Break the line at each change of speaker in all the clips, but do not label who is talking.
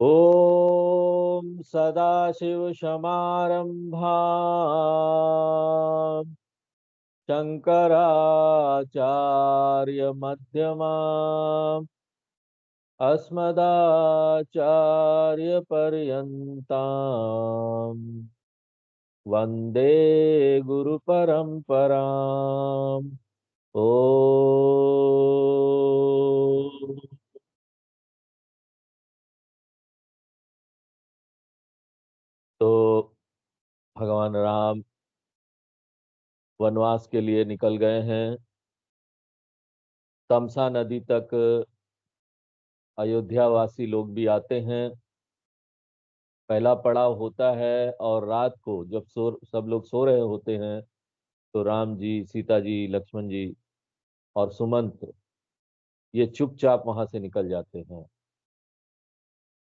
ॐ सदाशिवसमारम्भाम् शङ्कराचार्यमध्यमाम् अस्मदाचार्यपर्यन्ताम् वन्दे गुरुपरम्पराम्। ओ तो भगवान राम वनवास के लिए निकल गए हैं। तमसा नदी तक अयोध्या वासी लोग भी आते हैं। पहला पड़ाव होता है और रात को जब सब लोग सो रहे होते हैं तो राम जी, सीता जी, लक्ष्मण जी और सुमंत ये चुपचाप वहां से निकल जाते हैं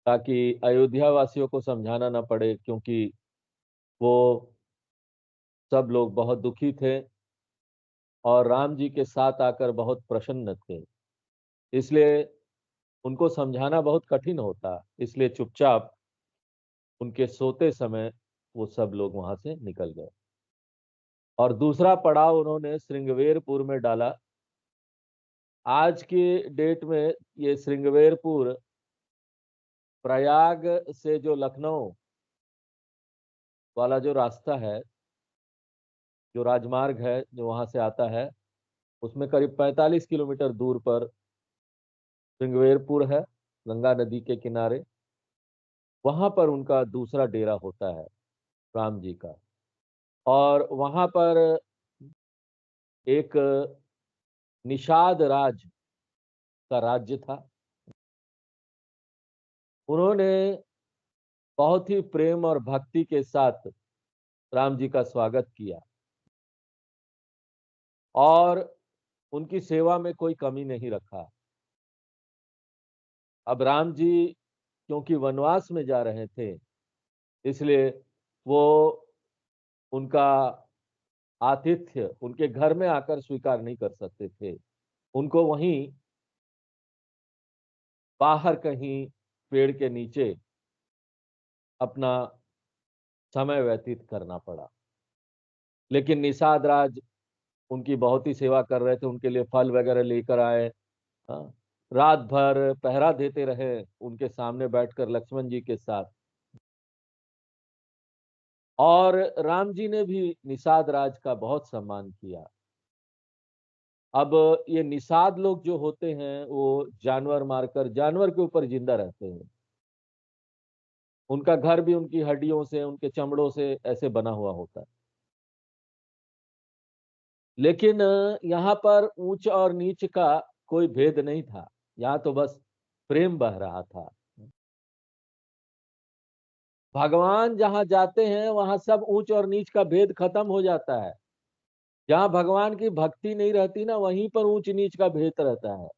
ताकि अयोध्या वासियों को समझाना ना पड़े, क्योंकि वो सब लोग बहुत दुखी थे और राम जी के साथ आकर बहुत प्रसन्न थे। इसलिए उनको समझाना बहुत कठिन होता, इसलिए चुपचाप उनके सोते समय वो सब लोग वहां से निकल गए। और दूसरा पड़ाव उन्होंने श्रृंगवेरपुर में डाला। आज के डेट में ये श्रृंगवेरपुर प्रयाग से जो लखनऊ वाला जो रास्ता है, जो राजमार्ग है जो वहां से आता है, उसमें करीब 45 किलोमीटर दूर पर श्रृंगवेरपुर है, गंगा नदी के किनारे। वहां पर उनका दूसरा डेरा होता है राम जी का। और वहां पर एक निषाद राज का राज्य था। उन्होंने बहुत ही प्रेम और भक्ति के साथ राम जी का स्वागत किया और उनकी सेवा में कोई कमी नहीं रखा। अब राम जी क्योंकि वनवास में जा रहे थे, इसलिए वो उनका आतिथ्य उनके घर में आकर स्वीकार नहीं कर सकते थे। उनको वहीं बाहर कहीं पेड़ के नीचे अपना समय व्यतीत करना पड़ा। लेकिन निषाद राज उनकी बहुत ही सेवा कर रहे थे, उनके लिए फल वगैरह लेकर आए। हाँ, रात भर पहरा देते रहे उनके सामने बैठकर लक्ष्मण जी के साथ। और राम जी ने भी निषाद राज का बहुत सम्मान किया। अब ये निषाद लोग जो होते हैं वो जानवर मारकर जानवर के ऊपर जिंदा रहते हैं। उनका घर भी उनकी हड्डियों से, उनके चमड़ों से ऐसे बना हुआ होता है। लेकिन यहाँ पर ऊंच और नीच का कोई भेद नहीं था। यहाँ तो बस प्रेम बह रहा था। भगवान जहां जाते हैं वहां सब ऊंच और नीच का भेद खत्म हो जाता है। जहां भगवान की भक्ति नहीं रहती ना, वहीं पर ऊंच नीच का भेद रहता है।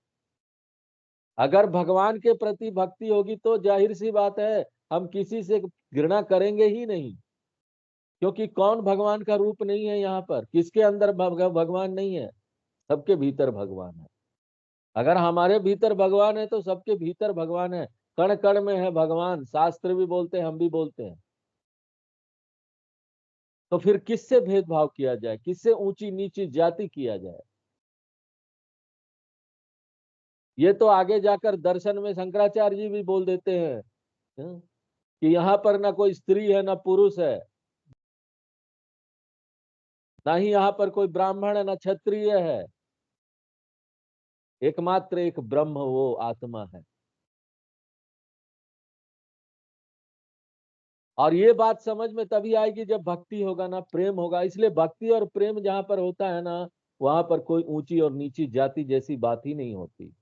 अगर भगवान के प्रति भक्ति होगी तो जाहिर सी बात है हम किसी से घृणा करेंगे ही नहीं। क्योंकि कौन भगवान का रूप नहीं है, यहाँ पर किसके अंदर भगवान नहीं है? सबके भीतर भगवान है। अगर हमारे भीतर भगवान है तो सबके भीतर भगवान है। कण कण में है भगवान, शास्त्र भी बोलते हैं, हम भी बोलते हैं। तो फिर किससे भेदभाव किया जाए, किससे ऊंची नीची जाति किया जाए? ये तो आगे जाकर दर्शन में शंकराचार्य जी भी बोल देते हैं, कि यहाँ पर ना कोई स्त्री है ना पुरुष है, ना ही यहाँ पर कोई ब्राह्मण है ना क्षत्रिय है। एकमात्र एक ब्रह्म, वो आत्मा है। और ये बात समझ में तभी आएगी जब भक्ति होगा ना, प्रेम होगा। इसलिए भक्ति और प्रेम जहां पर होता है ना, वहां पर कोई ऊंची और नीची जाति जैसी बात ही नहीं होती।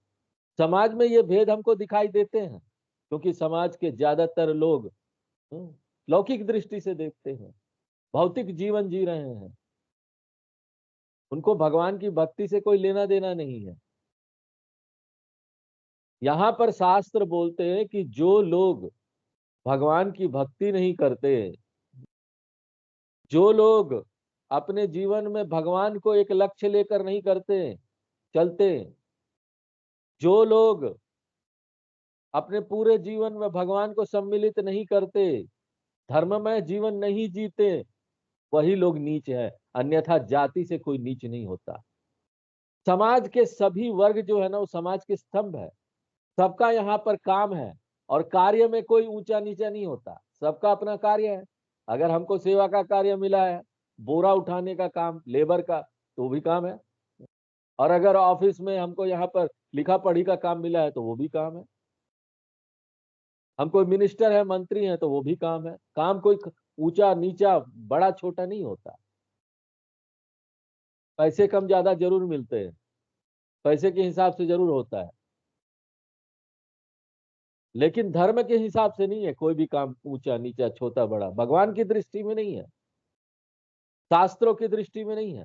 समाज में ये भेद हमको दिखाई देते हैं क्योंकि समाज के ज्यादातर लोग लौकिक दृष्टि से देखते हैं, भौतिक जीवन जी रहे हैं। उनको भगवान की भक्ति से कोई लेना देना नहीं है। यहाँ पर शास्त्र बोलते हैं कि जो लोग भगवान की भक्ति नहीं करते, जो लोग अपने जीवन में भगवान को एक लक्ष्य लेकर नहीं करते चलते, जो लोग अपने पूरे जीवन में भगवान को सम्मिलित नहीं करते, धर्ममय जीवन नहीं जीते, वही लोग नीच है। अन्यथा जाति से कोई नीच नहीं होता। समाज के सभी वर्ग जो है ना, वो समाज के स्तंभ है। सबका यहाँ पर काम है, और कार्य में कोई ऊंचा नीचा नहीं होता, सबका अपना कार्य है। अगर हमको सेवा का कार्य मिला है, बोरा उठाने का काम, लेबर का, तो वो भी काम है। और अगर ऑफिस में हमको यहाँ पर लिखा पढ़ी का काम मिला है, तो वो भी काम है। हम कोई मिनिस्टर है, मंत्री है, तो वो भी काम है। काम कोई ऊंचा नीचा बड़ा छोटा नहीं होता। पैसे कम ज्यादा जरूर मिलते हैं, पैसे के हिसाब से जरूर होता है, लेकिन धर्म के हिसाब से नहीं है। कोई भी काम ऊंचा नीचा छोटा बड़ा भगवान की दृष्टि में नहीं है, शास्त्रों की दृष्टि में नहीं है।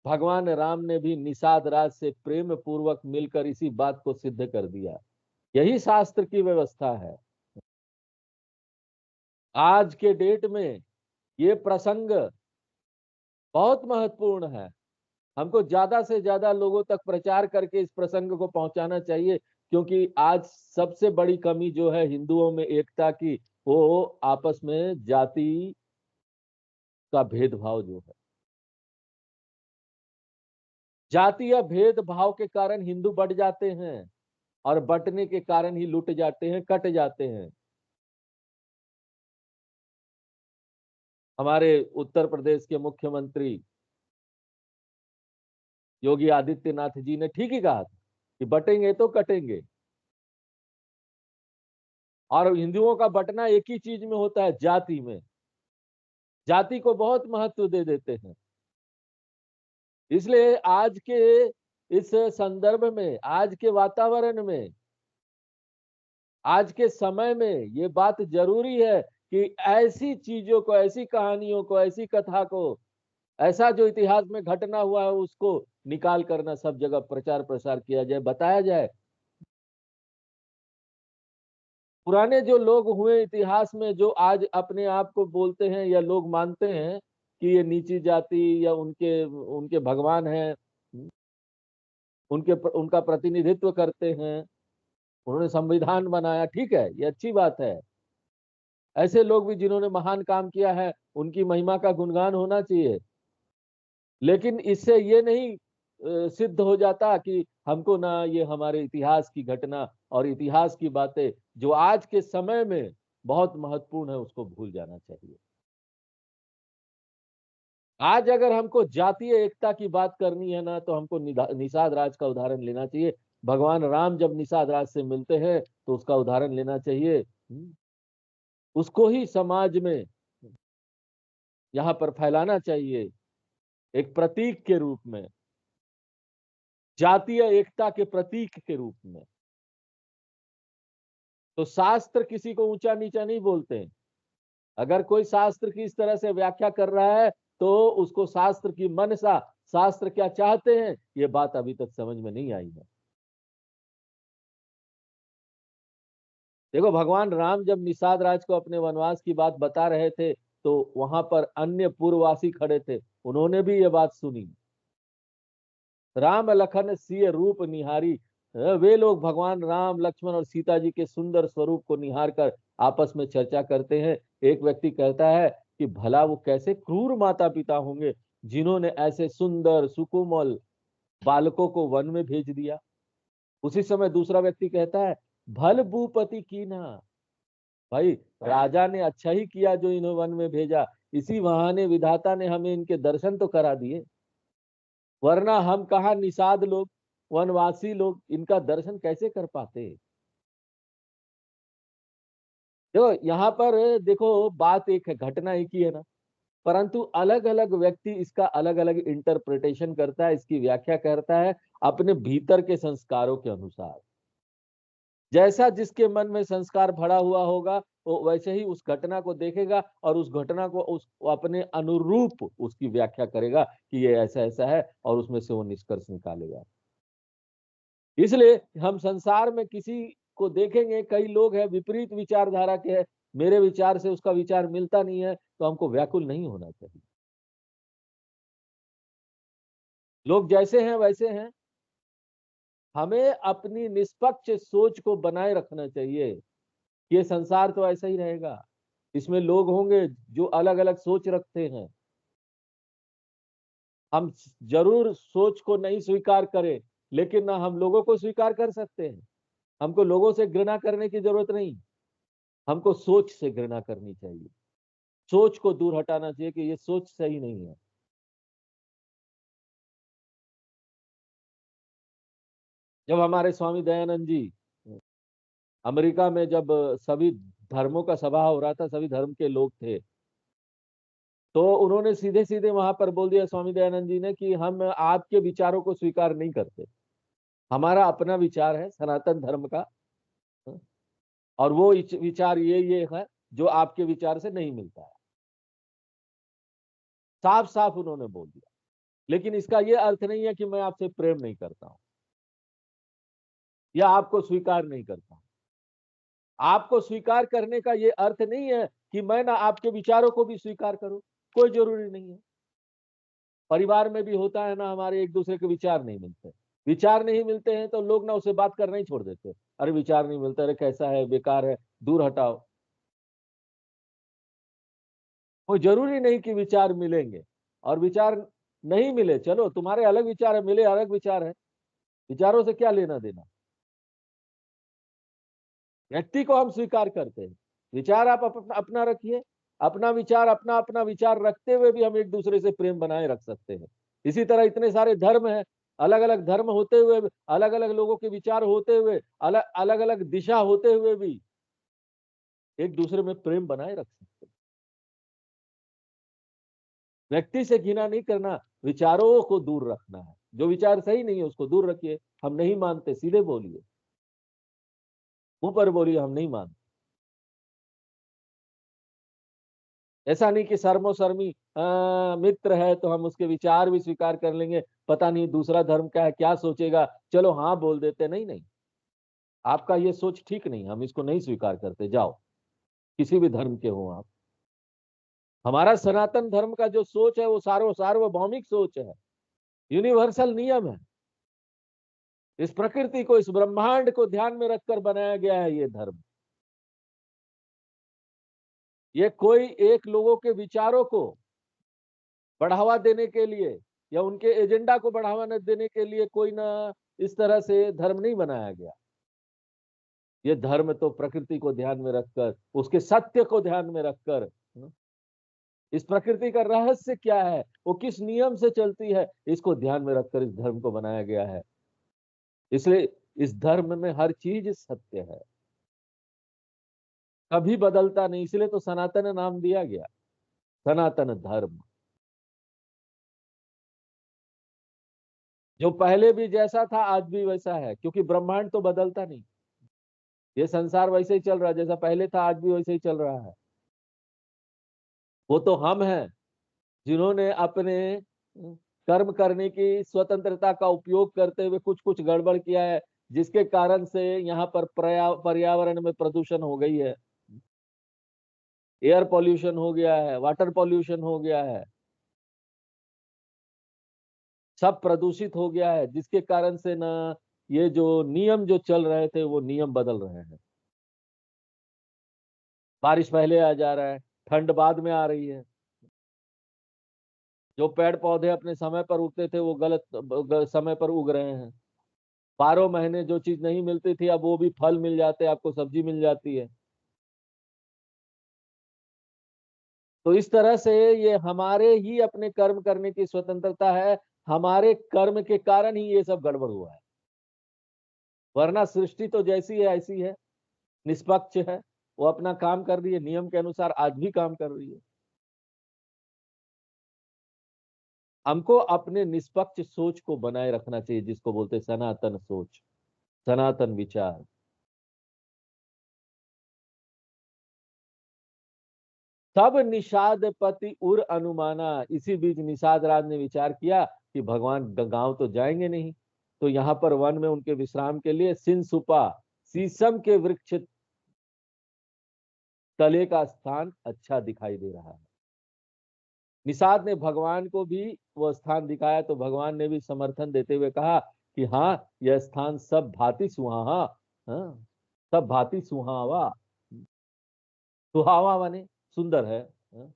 भगवान राम ने भी निषाद राज से प्रेम पूर्वक मिलकर इसी बात को सिद्ध कर दिया। यही शास्त्र की व्यवस्था है। आज के डेट में ये प्रसंग बहुत महत्वपूर्ण है। हमको ज्यादा से ज्यादा लोगों तक प्रचार करके इस प्रसंग को पहुंचाना चाहिए, क्योंकि आज सबसे बड़ी कमी जो है हिंदुओं में एकता की, वो आपस में जाति का भेदभाव जो है। जातीय भेदभाव के कारण हिंदू बढ़ जाते हैं, और बंटने के कारण ही लुट जाते हैं, कट जाते हैं। हमारे उत्तर प्रदेश के मुख्यमंत्री योगी आदित्यनाथ जी ने ठीक ही कहा था कि बटेंगे तो कटेंगे। और हिंदुओं का बंटना एक ही चीज में होता है, जाति में। जाति को बहुत महत्व दे देते हैं। इसलिए आज के इस संदर्भ में, आज के वातावरण में, आज के समय में ये बात जरूरी है कि ऐसी चीजों को, ऐसी कहानियों को, ऐसी कथा को, ऐसा जो इतिहास में घटना हुआ है उसको निकाल करना सब जगह प्रचार प्रसार किया जाए, बताया जाए। पुराने जो लोग हुए इतिहास में, जो आज अपने आप को बोलते हैं या लोग मानते हैं कि ये नीची जाति या उनके उनके भगवान हैं, उनका प्रतिनिधित्व करते हैं, उन्होंने संविधान बनाया, ठीक है, ये अच्छी बात है। ऐसे लोग भी जिन्होंने महान काम किया है, उनकी महिमा का गुणगान होना चाहिए। लेकिन इससे ये नहीं सिद्ध हो जाता कि हमको ना ये हमारे इतिहास की घटना और इतिहास की बातें जो आज के समय में बहुत महत्वपूर्ण है, उसको भूल जाना चाहिए। आज अगर हमको जातीय एकता की बात करनी है ना, तो हमको निषाद राज का उदाहरण लेना चाहिए। भगवान राम जब निषाद राज से मिलते हैं, तो उसका उदाहरण लेना चाहिए। उसको ही समाज में यहाँ पर फैलाना चाहिए, एक प्रतीक के रूप में, जातीय एकता के प्रतीक के रूप में। तो शास्त्र किसी को ऊंचा नीचा नहीं बोलते हैं। अगर कोई शास्त्र की इस तरह से व्याख्या कर रहा है, तो उसको शास्त्र की मनसा, शास्त्र क्या चाहते हैं, ये बात अभी तक समझ में नहीं आई है। देखो, भगवान राम जब निषाद राज को अपने वनवास की बात बता रहे थे, तो वहां पर अन्य पूर्ववासी खड़े थे, उन्होंने भी ये बात सुनी। राम लखन सिय रूप निहारी। वे लोग भगवान राम, लक्ष्मण और सीता जी के सुंदर स्वरूप को निहार कर आपस में चर्चा करते हैं। एक व्यक्ति कहता है कि भला वो कैसे क्रूर माता पिता होंगे, जिन्होंने ऐसे सुंदर सुकोमल बालकों को वन में भेज दिया। उसी समय दूसरा व्यक्ति कहता है, भल भूपति की ना। भाई, राजा ने अच्छा ही किया जो इन्हें वन में भेजा, इसी बहाने विधाता ने हमें इनके दर्शन तो करा दिए, वरना हम कहा निषाद लोग, वनवासी लोग इनका दर्शन कैसे कर पाते। देखो, यहाँ पर देखो, बात एक है, घटना एक ही है ना, परंतु अलग अलग व्यक्ति इसका अलग अलग इंटरप्रिटेशन करता है, इसकी व्याख्या करता है अपने भीतर के संस्कारों के अनुसार। जैसा जिसके मन में संस्कार भरा हुआ होगा, वो वैसे ही उस घटना को देखेगा और उस घटना को उस अपने अनुरूप उसकी व्याख्या करेगा कि ये ऐसा ऐसा है, और उसमें से वो निष्कर्ष निकालेगा। इसलिए हम संसार में किसी को देखेंगे, कई लोग हैं विपरीत विचारधारा के हैं, मेरे विचार से उसका विचार मिलता नहीं है, तो हमको व्याकुल नहीं होना चाहिए। लोग जैसे हैं वैसे हैं, हमें अपनी निष्पक्ष सोच को बनाए रखना चाहिए। ये संसार तो ऐसा ही रहेगा, इसमें लोग होंगे जो अलग अलग सोच रखते हैं। हम जरूर सोच को नहीं स्वीकार करें, लेकिन ना हम लोगों को स्वीकार कर सकते हैं। हमको लोगों से घृणा करने की जरूरत नहीं, हमको सोच से घृणा करनी चाहिए। सोच को दूर हटाना चाहिए कि ये सोच सही नहीं है। जब हमारे स्वामी दयानंद जी अमेरिका में, जब सभी धर्मों का सभा हो रहा था, सभी धर्म के लोग थे, तो उन्होंने सीधे सीधे वहां पर बोल दिया स्वामी दयानंद जी ने कि हम आपके विचारों को स्वीकार नहीं करते। हमारा अपना विचार है सनातन धर्म का, और वो विचार ये है जो आपके विचार से नहीं मिलता है। साफ साफ उन्होंने बोल दिया। लेकिन इसका ये अर्थ नहीं है कि मैं आपसे प्रेम नहीं करता हूं या आपको स्वीकार नहीं करता हूं। आपको स्वीकार करने का ये अर्थ नहीं है कि मैं ना आपके विचारों को भी स्वीकार करूं। कोई जरूरी नहीं है। परिवार में भी होता है ना, हमारे एक दूसरे के विचार नहीं मिलते। विचार नहीं मिलते हैं तो लोग ना उसे बात करना ही छोड़ देते। अरे विचार नहीं मिलता, अरे कैसा है, बेकार है, दूर हटाओ। कोई जरूरी नहीं कि विचार मिलेंगे। और विचार नहीं मिले, चलो तुम्हारे अलग विचार है, मिले अलग विचार है, विचारों से क्या लेना देना। व्यक्ति को हम स्वीकार करते हैं, विचार आप अपना रखिए। अपना विचार, अपना अपना विचार रखते हुए भी हम एक दूसरे से प्रेम बनाए रख सकते हैं। इसी तरह इतने सारे धर्म हैं, अलग अलग धर्म होते हुए, अलग अलग लोगों के विचार होते हुए, अलग अलग अलग दिशा होते हुए भी एक दूसरे में प्रेम बनाए रख सकते हैं। व्यक्ति से घृणा नहीं करना, विचारों को दूर रखना है। जो विचार सही नहीं है उसको दूर रखिए। हम नहीं मानते, सीधे बोलिए, मुंह पर बोलिए हम नहीं मानते। ऐसा नहीं कि सरमो सरमी मित्र है तो हम उसके विचार भी स्वीकार कर लेंगे, पता नहीं दूसरा धर्म का है क्या सोचेगा, चलो हाँ बोल देते। नहीं नहीं, आपका ये सोच ठीक नहीं, हम इसको नहीं स्वीकार करते, जाओ। किसी भी धर्म के हो आप। हमारा सनातन धर्म का जो सोच है वो सार्वभौमिक सोच है, यूनिवर्सल नियम है। इस प्रकृति को, इस ब्रह्मांड को ध्यान में रखकर बनाया गया है ये धर्म। ये कोई एक लोगों के विचारों को बढ़ावा देने के लिए या उनके एजेंडा को बढ़ावा न देने के लिए कोई ना इस तरह से धर्म नहीं बनाया गया। ये धर्म तो प्रकृति को ध्यान में रखकर, उसके सत्य को ध्यान में रखकर, इस प्रकृति का रहस्य क्या है, वो किस नियम से चलती है, इसको ध्यान में रखकर इस धर्म को बनाया गया है। इसलिए इस धर्म में हर चीज सत्य है, कभी बदलता नहीं। इसलिए तो सनातन नाम दिया गया, सनातन धर्म। जो पहले भी जैसा था आज भी वैसा है, क्योंकि ब्रह्मांड तो बदलता नहीं। ये संसार वैसे ही चल रहा है, जैसा पहले था आज भी वैसे ही चल रहा है। वो तो हम हैं जिन्होंने अपने कर्म करने की स्वतंत्रता का उपयोग करते हुए कुछ कुछ गड़बड़ किया है, जिसके कारण से यहाँ पर पर्यावरण में प्रदूषण हो गई है। एयर पॉल्यूशन हो गया है, वाटर पॉल्यूशन हो गया है, सब प्रदूषित हो गया है, जिसके कारण से ना ये जो नियम जो चल रहे थे वो नियम बदल रहे हैं। बारिश पहले आ जा रहा है, ठंड बाद में आ रही है। जो पेड़ पौधे अपने समय पर उगते थे वो समय पर उग रहे हैं। 12 महीने जो चीज नहीं मिलती थी अब वो भी फल मिल जाते हैं, आपको सब्जी मिल जाती है। तो इस तरह से ये हमारे ही अपने कर्म करने की स्वतंत्रता है। हमारे कर्म के कारण ही ये सब गड़बड़ हुआ है, वरना सृष्टि तो जैसी है ऐसी है, निष्पक्ष है। वो अपना काम कर रही है, नियम के अनुसार आज भी काम कर रही है। हमको अपने निष्पक्ष सोच को बनाए रखना चाहिए, जिसको बोलते हैं सनातन सोच, सनातन विचार। तब निषाद पति उर अनुमाना। इसी बीच निषाद राज ने विचार किया कि भगवान गांव तो जाएंगे नहीं, तो यहाँ पर वन में उनके विश्राम के लिए सिंसुपा, शीशम के वृक्ष तले का स्थान अच्छा दिखाई दे रहा है। निषाद ने भगवान को भी वो स्थान दिखाया, तो भगवान ने भी समर्थन देते हुए कहा कि हाँ यह स्थान सब भांति सुहावा, हाँ, सब भांति सुहावा, सुहावा माने सुंदर है, हाँ,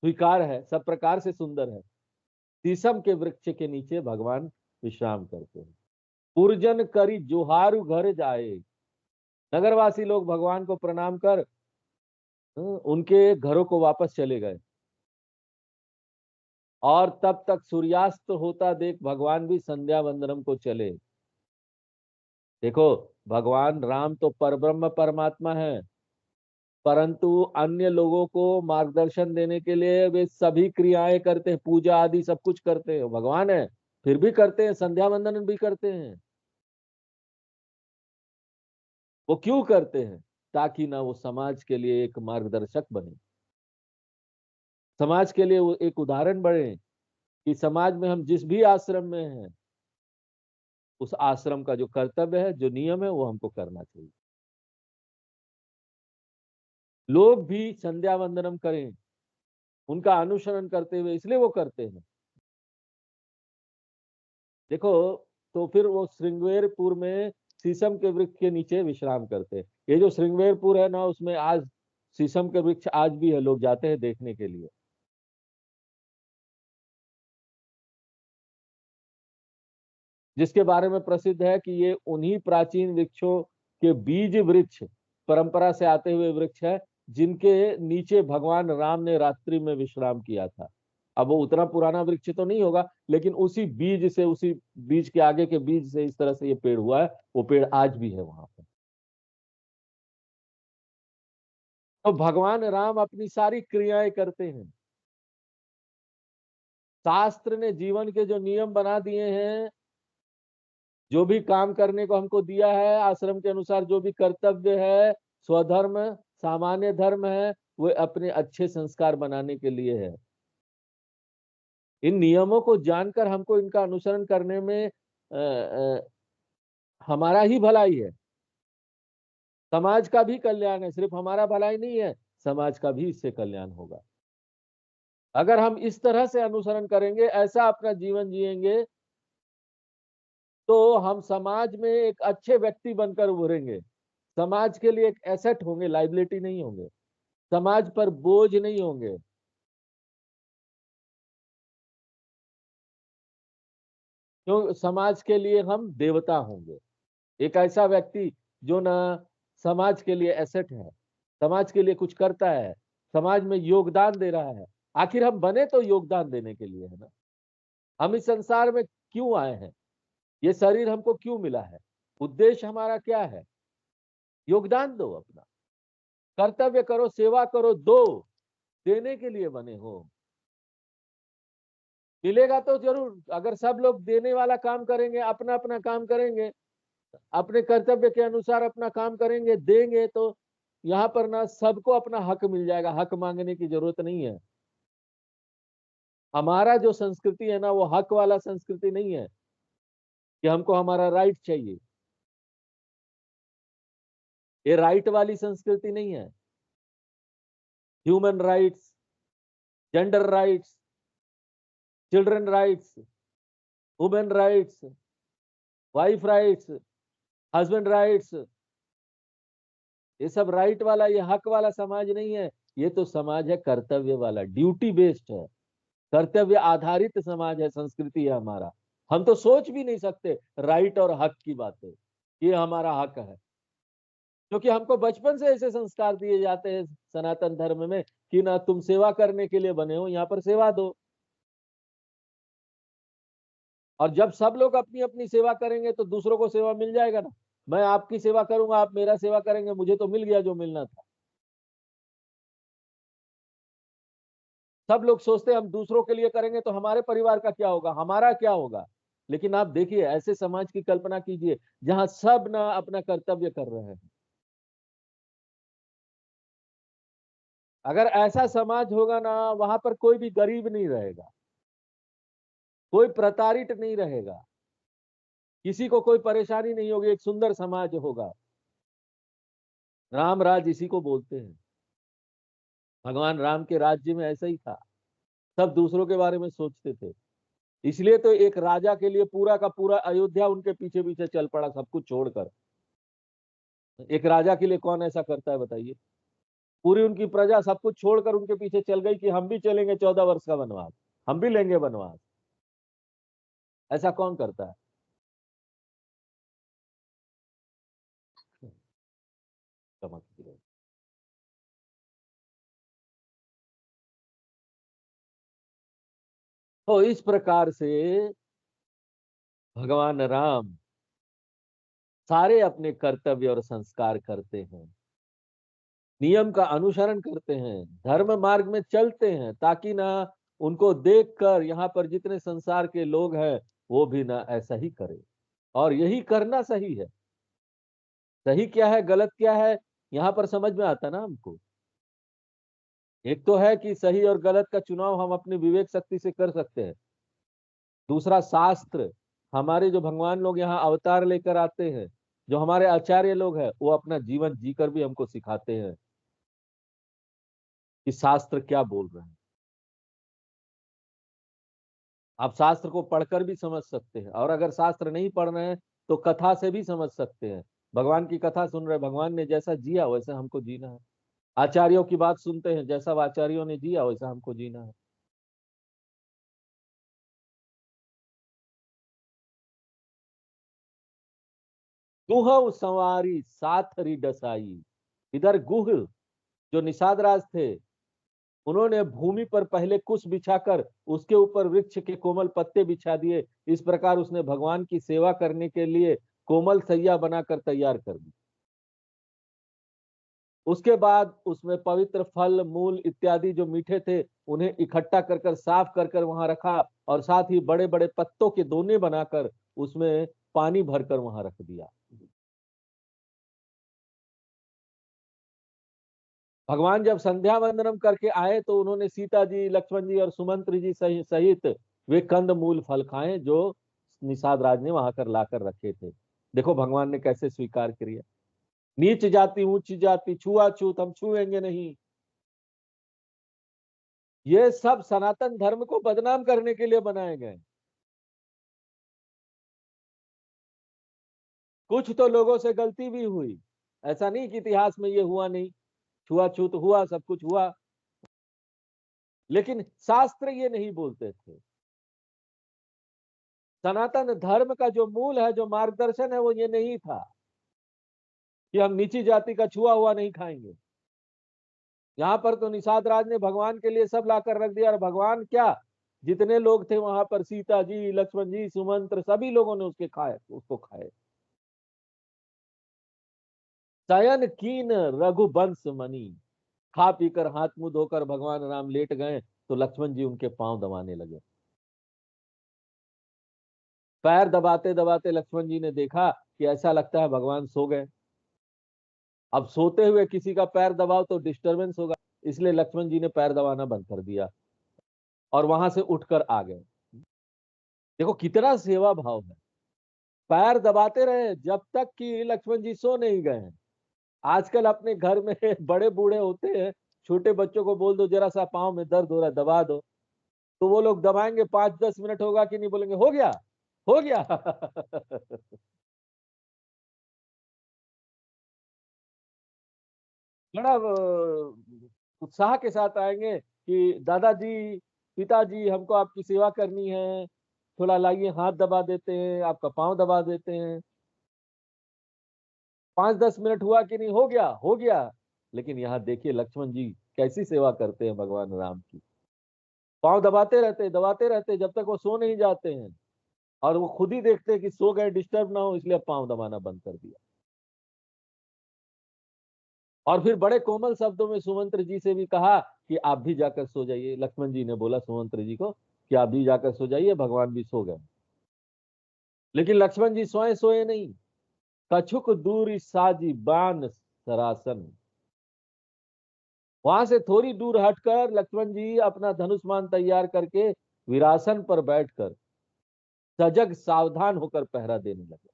स्वीकार है, सब प्रकार से सुंदर है। शीशम के वृक्ष के नीचे भगवान विश्राम करते हैं। पुरजन करी जोहारु घर जाए, नगरवासी लोग भगवान को प्रणाम कर उनके घरों को वापस चले गए। और तब तक सूर्यास्त होता देख भगवान भी संध्या वंदनम को चले। देखो, भगवान राम तो परब्रह्म परमात्मा है, परंतु अन्य लोगों को मार्गदर्शन देने के लिए वे सभी क्रियाएं करते हैं, पूजा आदि सब कुछ करते हैं। भगवान है फिर भी करते हैं, संध्या वंदन भी करते हैं। वो क्यों करते हैं? ताकि ना वो समाज के लिए एक मार्गदर्शक बने, समाज के लिए वो एक उदाहरण बने कि समाज में हम जिस भी आश्रम में हैं, उस आश्रम का जो कर्तव्य है, जो नियम है, वो हमको करना चाहिए। लोग भी संध्या वंदनम करें, उनका अनुसरण करते हुए, इसलिए वो करते हैं। देखो, तो फिर वो श्रृंगेरपुर में शीशम के वृक्ष के नीचे विश्राम करते हैं। ये जो श्रृंगेरपुर है ना, उसमें आज शीशम के वृक्ष आज भी है, लोग जाते हैं देखने के लिए। जिसके बारे में प्रसिद्ध है कि ये उन्हीं प्राचीन वृक्षों के बीज वृक्ष, परंपरा से आते हुए वृक्ष है, जिनके नीचे भगवान राम ने रात्रि में विश्राम किया था। अब वो उतना पुराना वृक्ष तो नहीं होगा, लेकिन उसी बीज से, उसी बीज के आगे के बीज से इस तरह से ये पेड़ हुआ है। वो पेड़ आज भी है वहां पर। तो भगवान राम अपनी सारी क्रियाएं करते हैं। शास्त्र ने जीवन के जो नियम बना दिए हैं, जो भी काम करने को हमको दिया है, आश्रम के अनुसार जो भी कर्तव्य है, स्वधर्म, सामान्य धर्म है, वो अपने अच्छे संस्कार बनाने के लिए है। इन नियमों को जानकर हमको इनका अनुसरण करने में हमारा ही भलाई है, समाज का भी कल्याण है। सिर्फ हमारा भलाई नहीं है, समाज का भी इससे कल्याण होगा। अगर हम इस तरह से अनुसरण करेंगे, ऐसा अपना जीवन जिएंगे, तो हम समाज में एक अच्छे व्यक्ति बनकर उभरेंगे। समाज के लिए एक एसेट होंगे, लाइबिलिटी नहीं होंगे, समाज पर बोझ नहीं होंगे। क्यों? समाज के लिए हम देवता होंगे। एक ऐसा व्यक्ति जो ना समाज के लिए एसेट है, समाज के लिए कुछ करता है, समाज में योगदान दे रहा है। आखिर हम बने तो योगदान देने के लिए है ना। हम इस संसार में क्यों आए हैं? ये शरीर हमको क्यों मिला है? उद्देश्य हमारा क्या है? योगदान दो, अपना कर्तव्य करो, सेवा करो, दो, देने के लिए बने हो। मिलेगा तो जरूर। अगर सब लोग देने वाला काम करेंगे, अपना अपना काम करेंगे, अपने कर्तव्य के अनुसार अपना काम करेंगे, देंगे, तो यहाँ पर ना सबको अपना हक मिल जाएगा। हक मांगने की जरूरत नहीं है। हमारा जो संस्कृति है ना, वो हक वाला संस्कृति नहीं है कि हमको हमारा राइट चाहिए। ये राइट वाली संस्कृति नहीं है। Human rights, gender rights, children rights, women rights, wife rights, husband rights, ये सब राइट वाला, ये हक वाला समाज नहीं है। ये तो समाज है कर्तव्य वाला, ड्यूटी बेस्ड है, कर्तव्य आधारित समाज है, संस्कृति है हमारा। हम तो सोच भी नहीं सकते राइट और हक की बातें, ये हमारा हक है। क्योंकि हमको बचपन से ऐसे संस्कार दिए जाते हैं सनातन धर्म में कि ना तुम सेवा करने के लिए बने हो, यहाँ पर सेवा दो। और जब सब लोग अपनी अपनी सेवा करेंगे तो दूसरों को सेवा मिल जाएगा ना। मैं आपकी सेवा करूंगा, आप मेरा सेवा करेंगे, मुझे तो मिल गया जो मिलना था। सब लोग सोचते हैं हम दूसरों के लिए करेंगे तो हमारे परिवार का क्या होगा, हमारा क्या होगा। लेकिन आप देखिए, ऐसे समाज की कल्पना कीजिए जहां सब ना अपना कर्तव्य कर रहे हैं। अगर ऐसा समाज होगा ना, वहां पर कोई भी गरीब नहीं रहेगा, कोई प्रताड़ित नहीं रहेगा, किसी को कोई परेशानी नहीं होगी, एक सुंदर समाज होगा। राम राज इसी को बोलते हैं। भगवान राम के राज्य में ऐसा ही था। सब दूसरों के बारे में सोचते थे, इसलिए तो एक राजा के लिए पूरा का पूरा अयोध्या उनके पीछे पीछे चल पड़ा, सब कुछ छोड़कर। एक राजा के लिए कौन ऐसा करता है बताइए? पूरी उनकी प्रजा सब कुछ छोड़कर उनके पीछे चल गई कि हम भी चलेंगे 14 वर्ष का वनवास, हम भी लेंगे वनवास। ऐसा कौन करता है? चमकती रहे। तो इस प्रकार से भगवान राम सारे अपने कर्तव्य और संस्कार करते हैं, नियम का अनुसरण करते हैं, धर्म मार्ग में चलते हैं, ताकि ना उनको देखकर यहाँ पर जितने संसार के लोग हैं वो भी ना ऐसा ही करें। और यही करना सही है। सही क्या है, गलत क्या है, यहाँ पर समझ में आता ना हमको। एक तो है कि सही और गलत का चुनाव हम अपने विवेक शक्ति से कर सकते हैं। दूसरा, शास्त्र, हमारे जो भगवान लोग यहाँ अवतार लेकर आते हैं, जो हमारे आचार्य लोग हैं, वो अपना जीवन जीकर भी हमको सिखाते हैं कि शास्त्र क्या बोल रहे हैं। आप शास्त्र को पढ़कर भी समझ सकते हैं, और अगर शास्त्र नहीं पढ़ रहे हैं तो कथा से भी समझ सकते हैं। भगवान की कथा सुन रहे, भगवान ने जैसा जिया वैसा हमको जीना है। आचार्यों की बात सुनते हैं, जैसा आचार्यों ने जिया वैसा हमको जीना है। गुह संवारी साथरी डसाई। इधर गुह जो निषाद राज थे, उन्होंने भूमि पर पहले कुश बिछाकर उसके ऊपर वृक्ष के कोमल पत्ते बिछा दिए। इस प्रकार उसने भगवान की सेवा करने के लिए कोमल सैया बनाकर तैयार कर दी। उसके बाद उसमें पवित्र फल मूल इत्यादि जो मीठे थे उन्हें इकट्ठा कर कर साफ कर कर वहां रखा, और साथ ही बड़े बड़े पत्तों के दोने बनाकर उसमें पानी भरकर वहां रख दिया। भगवान जब संध्या वंदनम करके आए तो उन्होंने सीता जी, लक्ष्मण जी और सुमंत्र जी सहित वे कंद मूल फल खाए जो निषाद राज ने वहां कर लाकर रखे थे। देखो भगवान ने कैसे स्वीकार किया। नीच जाति ऊंच जाति छुआछूत हम छुएंगे नहीं। ये सब सनातन धर्म को बदनाम करने के लिए बनाए गए। कुछ तो लोगों से गलती भी हुई, ऐसा नहीं कि इतिहास में ये हुआ नहीं, छुआछूत हुआ, सब कुछ हुआ, लेकिन शास्त्र ये नहीं बोलते थे। सनातन धर्म का जो मूल है, जो मार्गदर्शन है, वो ये नहीं था कि हम नीची जाति का छुआ हुआ नहीं खाएंगे। यहाँ पर तो निषाद राज ने भगवान के लिए सब लाकर रख दिया, और भगवान क्या, जितने लोग थे वहां पर, सीता जी, लक्ष्मण जी, सुमंत्र, सभी लोगों ने उसके खाए, उसको खाए। शयन कीन रघुवंश मणि। खा पीकर हाथ मुंह धोकर भगवान राम लेट गए तो लक्ष्मण जी उनके पांव दबाने लगे। पैर दबाते दबाते लक्ष्मण जी ने देखा कि ऐसा लगता है भगवान सो गए। अब सोते हुए किसी का पैर दबाओ तो डिस्टरबेंस होगा, इसलिए लक्ष्मण जी ने पैर दबाना बंद कर दिया और वहां से उठकर आ गए। देखो कितना सेवा भाव है। पैर दबाते रहे जब तक कि लक्ष्मण जी सो नहीं गए हैं। आजकल अपने घर में बड़े बूढ़े होते हैं, छोटे बच्चों को बोल दो जरा सा पाँव में दर्द हो रहा है दबा दो, तो वो लोग दबाएंगे, 5-10 मिनट होगा कि नहीं, बोलेंगे हो गया, हो गया। बड़ा उत्साह के साथ आएंगे कि दादाजी, पिताजी, हमको आपकी सेवा करनी है, थोड़ा लाइए, हाथ दबा देते हैं, आपका पाँव दबा देते हैं। 5-10 मिनट हुआ कि नहीं, हो गया, हो गया। लेकिन यहाँ देखिए लक्ष्मण जी कैसी सेवा करते हैं भगवान राम की। पाँव दबाते रहते जब तक वो सो नहीं जाते हैं, और वो खुद ही देखते हैं कि सो गए, डिस्टर्ब ना हो, इसलिए पाँव दबाना बंद कर दिया। और फिर बड़े कोमल शब्दों में सुमंत्र जी से भी कहा कि आप भी जाकर सो जाइए। लक्ष्मण जी ने बोला सुमंत्र जी को कि आप भी जाकर सो जाइए, भगवान भी सो गए। लेकिन लक्ष्मण जी सोए सोए नहीं। कछुक दूरी साजी बान सरासन। वहां से थोड़ी दूर हटकर लक्ष्मण जी अपना धनुष्मान तैयार करके विरासन पर बैठकर सजग सावधान होकर पहरा देने लगे।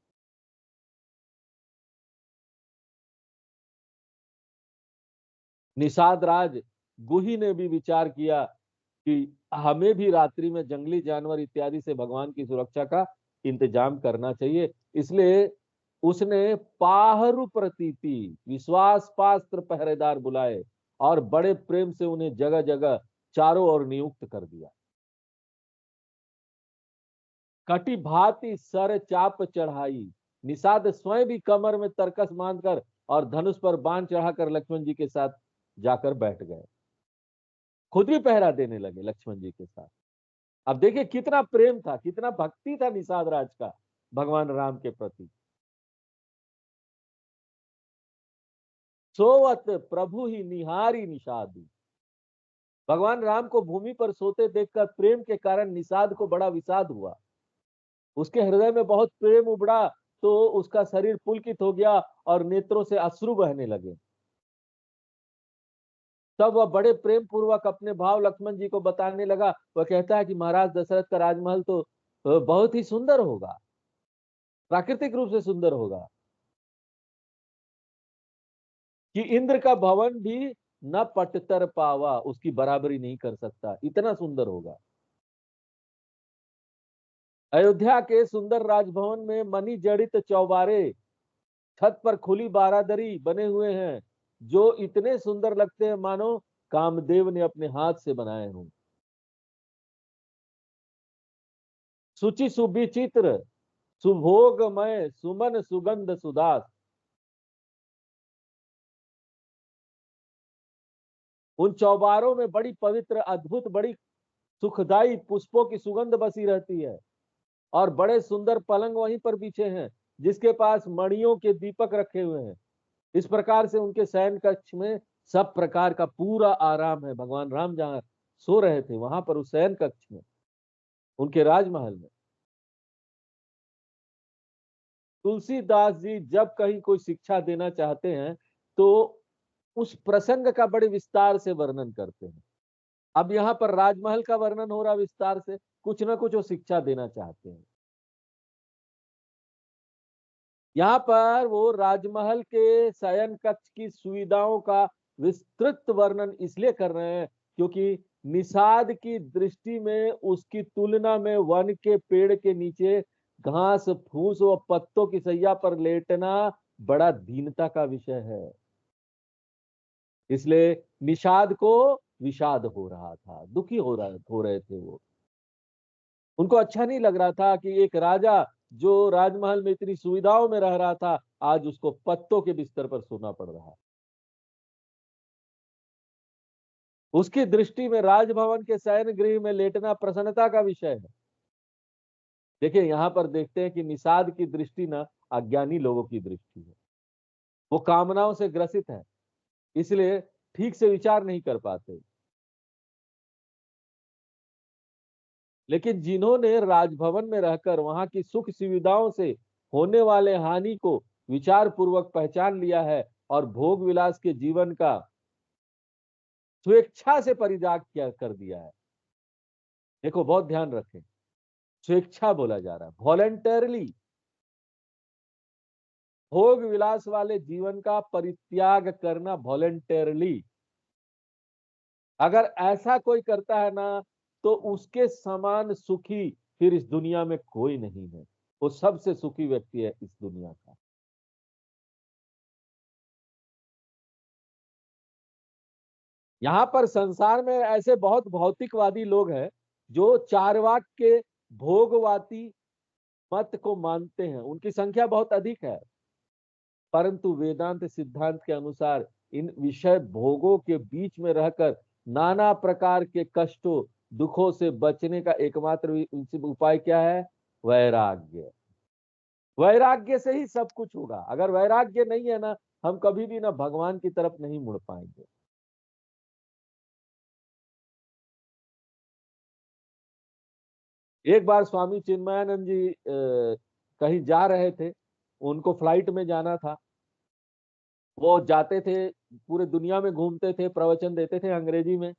निषाद राज गुही ने भी विचार किया कि हमें भी रात्रि में जंगली जानवर इत्यादि से भगवान की सुरक्षा का इंतजाम करना चाहिए। इसलिए उसने पाहरु प्रतीति विश्वास पात्र पहरेदार बुलाए और बड़े प्रेम से उन्हें जगह जगह चारों ओर नियुक्त कर दिया। कटी भांति सर चाप चढ़ाई, निषाद स्वयं भी कमर में तरकस बांधकर और धनुष पर बाण चढ़ाकर लक्ष्मण जी के साथ जाकर बैठ गए। खुद भी पहरा देने लगे लक्ष्मण जी के साथ। अब देखिए कितना प्रेम था, कितना भक्ति था निषाद राज का भगवान राम के प्रति। सोवत प्रभु ही निहारी निषाद, भगवान राम को भूमि पर सोते देखकर प्रेम के कारण निषाद को बड़ा विषाद हुआ। उसके हृदय में बहुत प्रेम उबड़ा तो उसका शरीर पुलकित हो गया और नेत्रों से अश्रु बहने लगे। तब वह बड़े प्रेम पूर्वक अपने भाव लक्ष्मण जी को बताने लगा। वह कहता है कि महाराज दशरथ का राजमहल तो बहुत ही सुंदर होगा, प्राकृतिक रूप से सुंदर होगा, कि इंद्र का भवन भी न पटतर पावा, उसकी बराबरी नहीं कर सकता, इतना सुंदर होगा। अयोध्या के सुंदर राजभवन में मणि जड़ित चौबारे, छत पर खुली बारादरी बने हुए हैं जो इतने सुंदर लगते हैं मानो कामदेव ने अपने हाथ से बनाए हों। सुचि सुविचित्र सुभोगमय सुमन सुगंध सुदास, उन चौबारों में बड़ी पवित्र अद्भुत बड़ी सुखदाई पुष्पों की सुगंध बसी रहती है और बड़े सुंदर पलंग वहीं पर बिछे हैं जिसके पास मणियों के दीपक रखे हुए हैं। इस प्रकार से उनके शयन कक्ष में सब प्रकार का पूरा आराम है। भगवान राम जहां सो रहे थे वहां पर उस शयन कक्ष में, उनके राजमहल में। तुलसीदास जी जब कहीं कोई शिक्षा देना चाहते हैं तो उस प्रसंग का बड़े विस्तार से वर्णन करते हैं। अब यहाँ पर राजमहल का वर्णन हो रहा विस्तार से, कुछ ना कुछ वो शिक्षा देना चाहते हैं। यहाँ पर वो राजमहल के शयन कक्ष की सुविधाओं का विस्तृत वर्णन इसलिए कर रहे हैं क्योंकि निषाद की दृष्टि में उसकी तुलना में वन के पेड़ के नीचे घास फूस व पत्तों की सैया पर लेटना बड़ा दीनता का विषय है। इसलिए निषाद को विषाद हो रहा था, दुखी हो रहे थे वो। उनको अच्छा नहीं लग रहा था कि एक राजा जो राजमहल में इतनी सुविधाओं में रह रहा था आज उसको पत्तों के बिस्तर पर सोना पड़ रहा है। उसकी दृष्टि में राजभवन के शयन गृह में लेटना प्रसन्नता का विषय है। देखिए यहाँ पर देखते हैं कि निषाद की दृष्टि ना अज्ञानी लोगों की दृष्टि है। वो कामनाओं से ग्रसित है, इसलिए ठीक से विचार नहीं कर पाते। लेकिन जिन्होंने राजभवन में रहकर वहां की सुख सुविधाओं से होने वाले हानि को विचार पूर्वक पहचान लिया है और भोग विलास के जीवन का स्वेच्छा से परित्याग किया कर दिया है। देखो बहुत ध्यान रखें, स्वेच्छा बोला जा रहा है, वॉलेंटरली भोग विलास वाले जीवन का परित्याग करना वॉलेंटरली। अगर ऐसा कोई करता है ना तो उसके समान सुखी फिर इस दुनिया में कोई नहीं है। वो सबसे सुखी व्यक्ति है इस दुनिया का। यहाँ पर संसार में ऐसे बहुत भौतिकवादी लोग हैं जो चारवाक के भोगवादी मत को मानते हैं, उनकी संख्या बहुत अधिक है। परंतु वेदांत सिद्धांत के अनुसार इन विषय भोगों के बीच में रहकर नाना प्रकार के कष्टों दुखों से बचने का एकमात्र उपाय क्या है? वैराग्य। वैराग्य से ही सब कुछ होगा। अगर वैराग्य नहीं है ना, हम कभी भी ना भगवान की तरफ नहीं मुड़ पाएंगे। एक बार स्वामी चिन्मयानंद जी कहीं जा रहे थे, उनको फ्लाइट में जाना था। वो जाते थे, पूरे दुनिया में घूमते थे, प्रवचन देते थे अंग्रेजी में,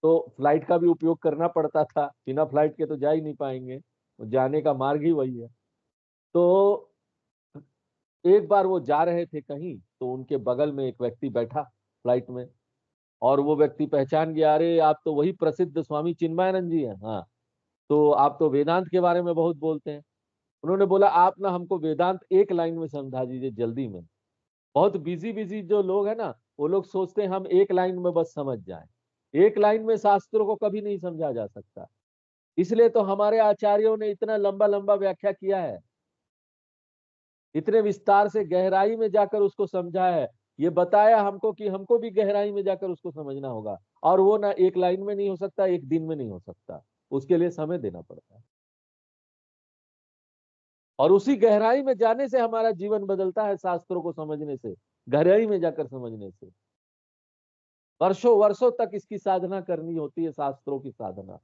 तो फ्लाइट का भी उपयोग करना पड़ता था। बिना फ्लाइट के तो जा ही नहीं पाएंगे, जाने का मार्ग ही वही है। तो एक बार वो जा रहे थे कहीं, तो उनके बगल में एक व्यक्ति बैठा फ्लाइट में। और वो व्यक्ति पहचान गया, अरे आप तो वही प्रसिद्ध स्वामी चिन्मयानंद जी हैं। हाँ, तो आप तो वेदांत के बारे में बहुत बोलते हैं। उन्होंने बोला आप ना हमको वेदांत एक लाइन में समझा दीजिए जल्दी में। बहुत बिजी बिजी जो लोग हैं ना, वो लोग सोचते हैं हम एक लाइन में बस समझ जाएं। एक लाइन में शास्त्रों को कभी नहीं समझा जा सकता। इसलिए तो हमारे आचार्यों ने इतना लंबा लंबा व्याख्या किया है, इतने विस्तार से गहराई में जाकर उसको समझा है। ये बताया हमको कि हमको भी गहराई में जाकर उसको समझना होगा, और वो ना एक लाइन में नहीं हो सकता, एक दिन में नहीं हो सकता, उसके लिए समय देना पड़ता है। और उसी गहराई में जाने से हमारा जीवन बदलता है, शास्त्रों को समझने से, गहराई में जाकर समझने से। वर्षों वर्षों तक इसकी साधना करनी होती है, शास्त्रों की साधना।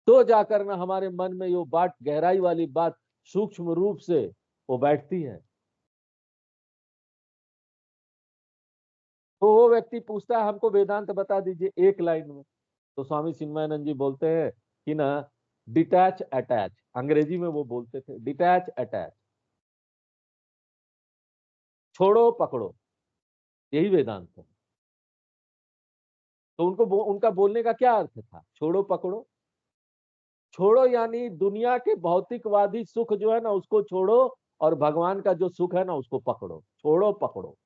तो जाकर ना हमारे मन में ये बात, गहराई वाली बात सूक्ष्म रूप से वो बैठती है। तो वो व्यक्ति पूछता है हमको वेदांत बता दीजिए एक लाइन में। तो स्वामी चिन्मयानंद जी बोलते हैं कि ना, डिटैच अटैच, अंग्रेजी में वो बोलते थे, डिटैच अटैच, छोड़ो पकड़ो, यही वेदांत है। तो उनका बोलने का क्या अर्थ था, छोड़ो पकड़ो? छोड़ो यानी दुनिया के भौतिकवादी सुख जो है ना उसको छोड़ो, और भगवान का जो सुख है ना उसको पकड़ो। छोड़ो पकड़ो,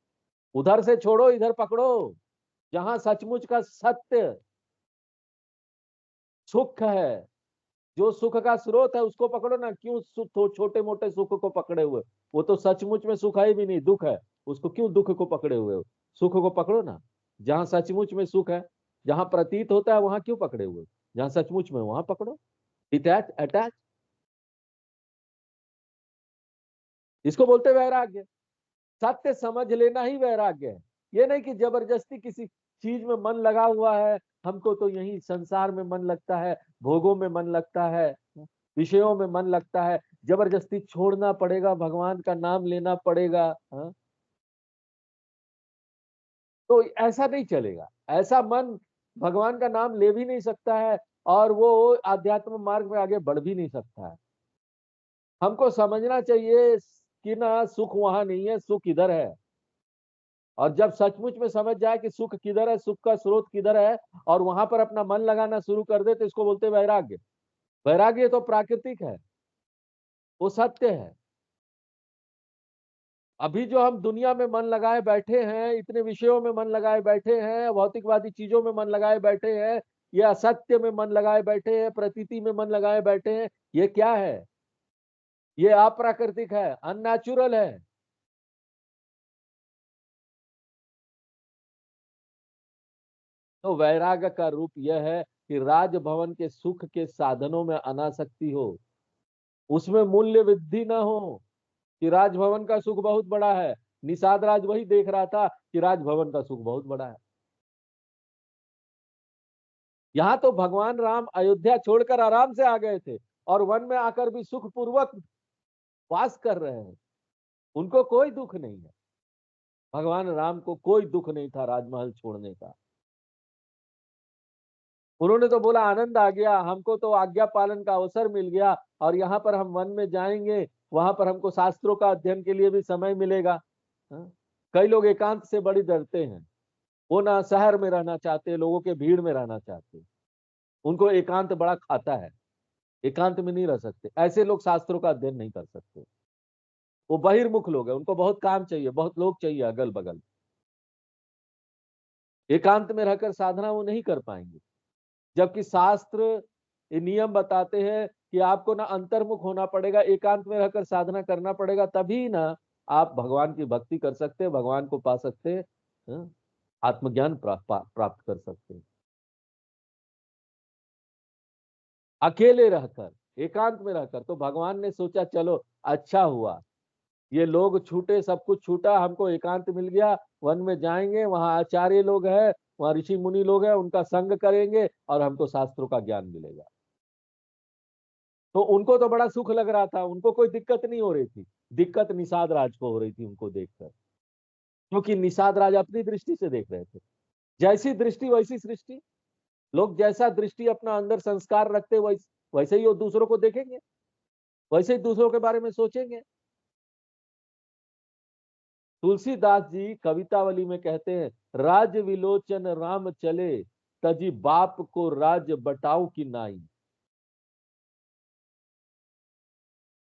उधर से छोड़ो इधर पकड़ो। जहां सचमुच का सत्य सुख है, जो सुख का स्रोत है उसको पकड़ो ना। क्यों छोटे मोटे सुख को पकड़े हुए? वो तो सचमुच में सुख है भी नहीं, दुख है। उसको क्यों दुख को पकड़े हुए हो? सुख को पकड़ो ना। जहां सचमुच में सुख है, जहां प्रतीत होता है वहां क्यों पकड़े हुए? जहां सचमुच में वहां पकड़ो। डिटैच अटैच, इसको बोलते वैराग्य। सत्य समझ लेना ही वैराग्य है। ये नहीं कि जबरदस्ती किसी चीज में मन लगा हुआ है, हमको तो यही संसार में मन लगता है, भोगों में मन लगता है, विषयों में मन लगता है, जबरदस्ती छोड़ना पड़ेगा, भगवान का नाम लेना पड़ेगा। हाँ? तो ऐसा नहीं चलेगा। ऐसा मन भगवान का नाम ले भी नहीं सकता है, और वो आध्यात्म मार्ग में आगे बढ़ भी नहीं सकता है। हमको समझना चाहिए कि ना सुख वहां नहीं है, सुख इधर है। और जब सचमुच में समझ जाए कि सुख किधर है, सुख का स्रोत किधर है, और वहां पर अपना मन लगाना शुरू कर दे, तो इसको बोलते हैं वैराग्य। वैराग्य तो प्राकृतिक है, वो सत्य है। अभी जो हम दुनिया में मन लगाए बैठे हैं, इतने विषयों में मन लगाए बैठे हैं, भौतिकवादी चीजों में मन लगाए बैठे हैं, ये असत्य में मन लगाए बैठे हैं, प्रतीति में मन लगाए बैठे हैं, ये क्या है? ये अप्राकृतिक है, अननेचुरल है। तो वैराग्य का रूप यह है कि राजभवन के सुख के साधनों में अनासक्ति हो, उसमें मूल्य वृद्धि ना हो। कि राजभवन का सुख बहुत बड़ा है, निषाद राज वही देख रहा था कि राजभवन का सुख बहुत बड़ा है। यहाँ तो भगवान राम अयोध्या छोड़कर आराम से आ गए थे, और वन में आकर भी सुख पूर्वक वास कर रहे हैं। उनको कोई दुख नहीं है, भगवान राम को कोई दुख नहीं था राजमहल छोड़ने का। उन्होंने तो बोला आनंद आ गया, हमको तो आज्ञा पालन का अवसर मिल गया, और यहाँ पर हम वन में जाएंगे, वहां पर हमको शास्त्रों का अध्ययन के लिए भी समय मिलेगा। हाँ? कई लोग एकांत से बड़ी डरते हैं, वो ना शहर में रहना चाहते, लोगों के भीड़ में रहना चाहते, उनको एकांत बड़ा खाता है, एकांत में नहीं रह सकते। ऐसे लोग शास्त्रों का अध्ययन नहीं कर सकते। वो बहिर्मुख लोग हैं, उनको बहुत काम चाहिए, बहुत लोग चाहिए अगल बगल। एकांत में रहकर साधना वो नहीं कर पाएंगे। जबकि शास्त्र ये नियम बताते हैं कि आपको ना अंतर्मुख होना पड़ेगा, एकांत में रहकर साधना करना पड़ेगा, तभी ना आप भगवान की भक्ति कर सकते हैं, भगवान को पा सकते हैं, हाँ? आत्मज्ञान प्राप्त कर सकते हैं। अकेले रहकर, एकांत में रहकर, तो भगवान ने सोचा चलो अच्छा हुआ, ये लोग छूटे, सब कुछ छूटा, हमको एकांत मिल गया। वन में जाएंगे, वहां आचार्य लोग हैं, वहां ऋषि मुनि लोग हैं, उनका संग करेंगे, और हमको शास्त्रों का ज्ञान मिलेगा। तो उनको तो बड़ा सुख लग रहा था, उनको कोई दिक्कत नहीं हो रही थी। दिक्कत निषाद राज को हो रही थी उनको देखकर, क्योंकि निषाद राज अपनी दृष्टि से देख रहे थे। जैसी दृष्टि वैसी सृष्टि। लोग जैसा दृष्टि अपना अंदर संस्कार रखते, वैसे ही वो दूसरों को देखेंगे, वैसे ही दूसरों के बारे में सोचेंगे। तुलसीदास जी कवितावली में कहते हैं, राज विलोचन राम चले, तजी बाप को राज बटाऊ की नाई।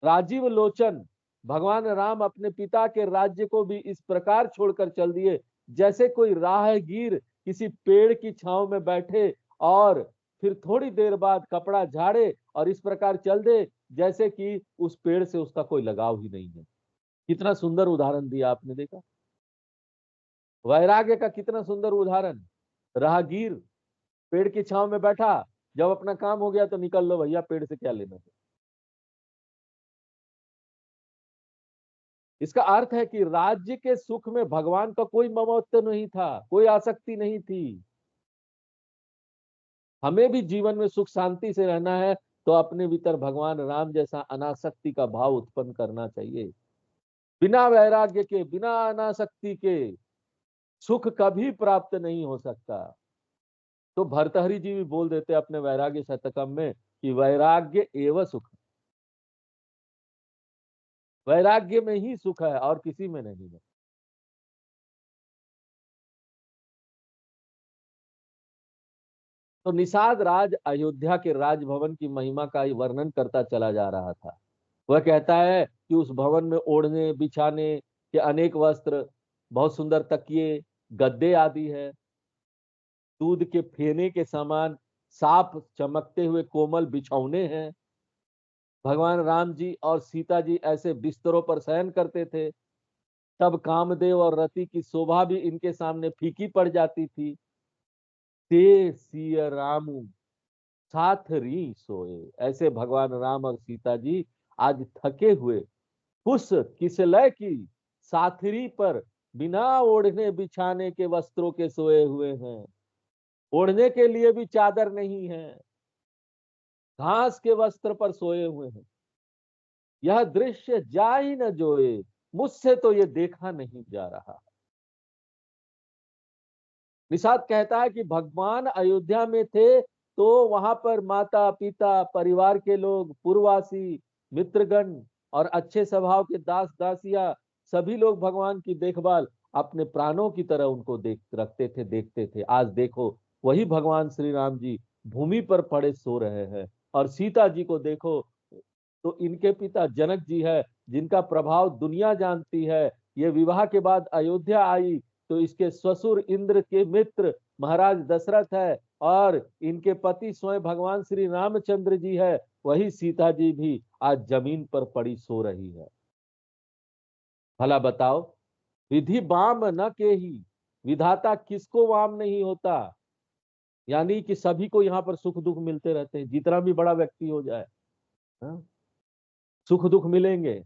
राजीव लोचन भगवान राम अपने पिता के राज्य को भी इस प्रकार छोड़कर चल दिए, जैसे कोई राहगीर किसी पेड़ की छांव में बैठे और फिर थोड़ी देर बाद कपड़ा झाड़े और इस प्रकार चल दे, जैसे कि उस पेड़ से उसका कोई लगाव ही नहीं है। कितना सुंदर उदाहरण दिया आपने, देखा वैराग्य का, कितना सुंदर उदाहरण। राहगीर पेड़ की छांव में बैठा, जब अपना काम हो गया तो निकल लो भैया, पेड़ से क्या लेना है। इसका अर्थ है कि राज्य के सुख में भगवान का कोई ममत्व नहीं था, कोई आसक्ति नहीं थी। हमें भी जीवन में सुख शांति से रहना है तो अपने भीतर भगवान राम जैसा अनासक्ति का भाव उत्पन्न करना चाहिए। बिना वैराग्य के, बिना अनासक्ति के सुख कभी प्राप्त नहीं हो सकता। तो भर्तहरि जी भी बोल देते अपने वैराग्य शतकम में कि वैराग्य एवं सुख, वैराग्य में ही सुख है और किसी में नहीं है। तो निषाद राज अयोध्या के राजभवन की महिमा का वर्णन करता चला जा रहा था। वह कहता है कि उस भवन में ओढ़ने बिछाने के अनेक वस्त्र, बहुत सुंदर तकिए, गद्दे आदि है, दूध के फेने के समान साफ चमकते हुए कोमल बिछौने हैं। भगवान राम जी और सीता जी ऐसे बिस्तरों पर शयन करते थे, तब कामदेव और रति की शोभा भी इनके सामने फीकी पड़ जाती थी। ते सिय रामू साथ री सोए, ऐसे भगवान राम और सीता जी आज थके हुए उस किसलय की साथरी पर बिना ओढ़ने बिछाने के वस्त्रों के सोए हुए हैं। ओढ़ने के लिए भी चादर नहीं है, घास के वस्त्र पर सोए हुए हैं। यह दृश्य जा ही न जोए, मुझसे तो ये देखा नहीं जा रहा। निषाद कहता है कि भगवान अयोध्या में थे तो वहां पर माता पिता, परिवार के लोग, पूर्ववासी, मित्रगण और अच्छे स्वभाव के दास दासिया, सभी लोग भगवान की देखभाल अपने प्राणों की तरह उनको देख रखते थे, देखते थे। आज देखो वही भगवान श्री राम जी भूमि पर पड़े सो रहे हैं। और सीता जी को देखो तो इनके पिता जनक जी है, जिनका प्रभाव दुनिया जानती है। ये विवाह के बाद अयोध्या आई तो इसके ससुर इंद्र के मित्र महाराज दशरथ है और इनके पति स्वयं भगवान श्री रामचंद्र जी है। वही सीता जी भी आज जमीन पर पड़ी सो रही है। भला बताओ, विधि बाम न के ही, विधाता किसको वाम नहीं होता। यानी कि सभी को यहाँ पर सुख दुख मिलते रहते हैं, जितना भी बड़ा व्यक्ति हो जाए, हाँ? सुख दुख मिलेंगे,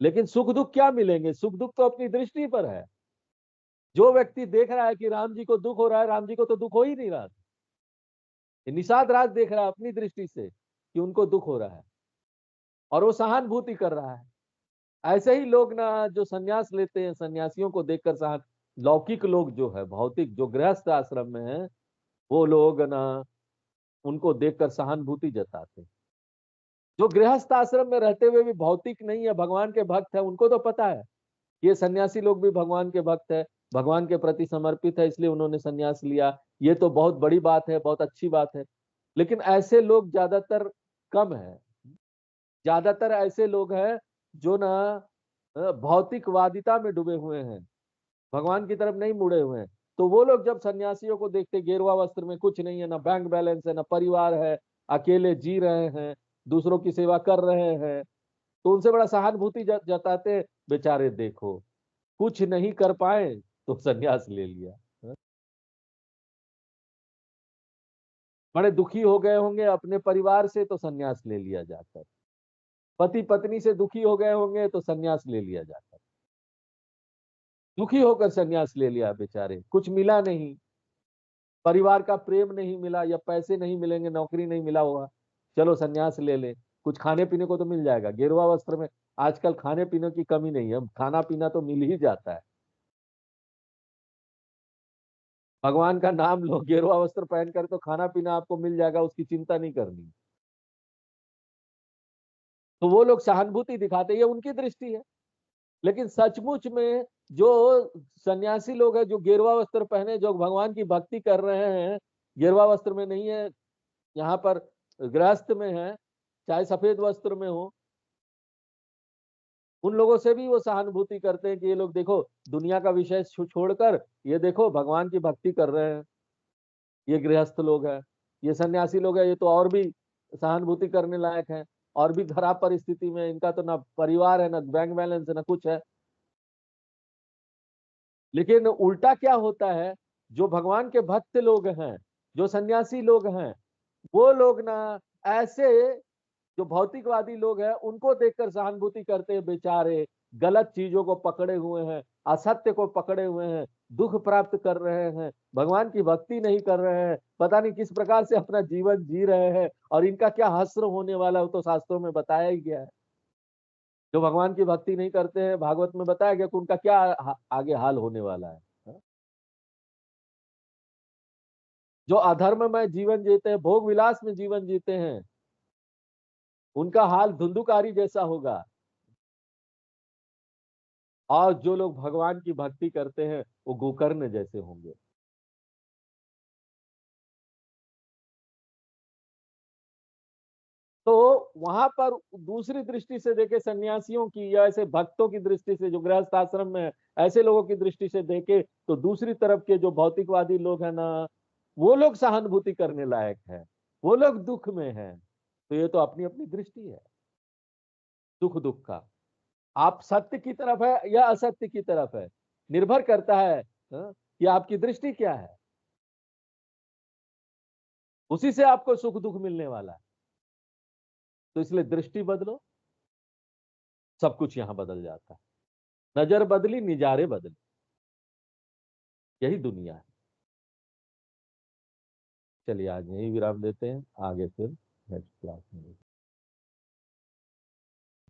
लेकिन सुख दुख क्या मिलेंगे, सुख दुख तो अपनी दृष्टि पर है। जो व्यक्ति देख रहा है कि राम जी को दुख हो रहा है, राम जी को तो दुख हो ही नहीं रहा। निषाद राज देख रहा है अपनी दृष्टि से कि उनको दुख हो रहा है और वो सहानुभूति कर रहा है। ऐसे ही लोग ना जो सन्यास लेते हैं, सन्यासियों को देखकर सहान, लौकिक लोग जो है, भौतिक जो गृहस्थ आश्रम में है, वो लोग ना उनको देखकर सहानुभूति जताते हैं। जो गृहस्थ आश्रम में रहते हुए भी भौतिक नहीं है, भगवान के भक्त है, उनको तो पता है ये सन्यासी लोग भी भगवान के भक्त है, भगवान के प्रति समर्पित है, इसलिए उन्होंने सन्यास लिया। ये तो बहुत बड़ी बात है, बहुत अच्छी बात है। लेकिन ऐसे लोग ज्यादातर कम है। ज्यादातर ऐसे लोग हैं जो ना भौतिकवादिता में डूबे हुए हैं, भगवान की तरफ नहीं मुड़े हुए हैं। तो वो लोग जब सन्यासियों को देखते, गेरुआ वस्त्र में, कुछ नहीं है, ना बैंक बैलेंस है, ना परिवार है, अकेले जी रहे हैं, दूसरों की सेवा कर रहे हैं, तो उनसे बड़ा सहानुभूति जताते, बेचारे देखो कुछ नहीं कर पाए तो सन्यास ले लिया। बड़े दुखी हो गए होंगे अपने परिवार से तो सन्यास ले लिया जाकर, पति पत्नी से दुखी हो गए होंगे तो सन्यास ले लिया जाकर, दुखी होकर सन्यास ले लिया, बेचारे कुछ मिला नहीं, परिवार का प्रेम नहीं मिला या पैसे नहीं मिलेंगे, नौकरी नहीं मिला होगा, चलो सन्यास ले ले, कुछ खाने पीने को तो मिल जाएगा। गेरुआ वस्त्र में आजकल खाने पीने की कमी नहीं है, खाना पीना तो मिल ही जाता है। भगवान का नाम लो, गेरुआ वस्त्र पहनकर तो खाना पीना आपको मिल जाएगा, उसकी चिंता नहीं करनी। तो वो लोग सहानुभूति दिखाते, ये उनकी दृष्टि है। लेकिन सचमुच में जो सन्यासी लोग हैं, जो गेरुआ वस्त्र पहने, जो भगवान की भक्ति कर रहे हैं, गेरुआ वस्त्र में नहीं है, यहाँ पर गृहस्थ में है, चाहे सफेद वस्त्र में हो, उन लोगों से भी वो सहानुभूति करते हैं कि ये लोग देखो दुनिया का विषय छोड़कर ये देखो भगवान की भक्ति कर रहे हैं। ये गृहस्थ लोग हैं, ये सन्यासी लोग हैं, ये तो और भी सहानुभूति करने लायक हैं, और भी खराब परिस्थिति में, इनका तो ना परिवार है, ना बैंक बैलेंस है, ना कुछ है। लेकिन उल्टा क्या होता है, जो भगवान के भक्त लोग हैं, जो सन्यासी लोग हैं, वो लोग ना ऐसे जो भौतिकवादी लोग हैं उनको देखकर सहानुभूति करते हैं, बेचारे गलत चीजों को पकड़े हुए हैं, असत्य को पकड़े हुए हैं, दुख प्राप्त कर रहे हैं, भगवान की भक्ति नहीं कर रहे हैं, पता नहीं किस प्रकार से अपना जीवन जी रहे हैं, और इनका क्या हश्र होने वाला है, वो तो शास्त्रों में बताया ही गया है। जो भगवान की भक्ति नहीं करते हैं, भागवत में बताया गया कि उनका क्या आगे हाल होने वाला है। हाँ? जो अधर्म में जीवन जीते हैं, भोग विलास में जीवन जीते हैं, उनका हाल धुंधुकारी जैसा होगा। और जो लोग भगवान की भक्ति करते हैं वो गोकर्ण जैसे होंगे। तो वहां पर दूसरी दृष्टि से देखे सन्यासियों की, या ऐसे भक्तों की दृष्टि से जो गृहस्थ आश्रम में है, ऐसे लोगों की दृष्टि से देखे, तो दूसरी तरफ के जो भौतिकवादी लोग हैं ना, वो लोग सहानुभूति करने लायक है, वो लोग दुख में हैं। तो ये तो अपनी अपनी दृष्टि है सुख दुख का। आप सत्य की तरफ है या असत्य की तरफ है, निर्भर करता है कि आपकी दृष्टि क्या है, उसी से आपको सुख दुख मिलने वाला है। तो इसलिए दृष्टि बदलो, सब कुछ यहां बदल जाता है। नजर बदली, निजारे बदले, यही दुनिया है। चलिए आज यही विराम देते हैं, आगे फिर नेक्स्ट क्लास में।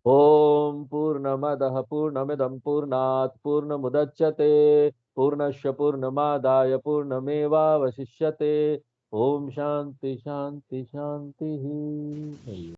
ओम पूर्णमदः पूर्णमिदं पूर्णात् पूर्णमुदच्यते पूर्णस्य पूर्णमादाय पूर्णमेवावशिष्यते। ओम शांति शांति शांति।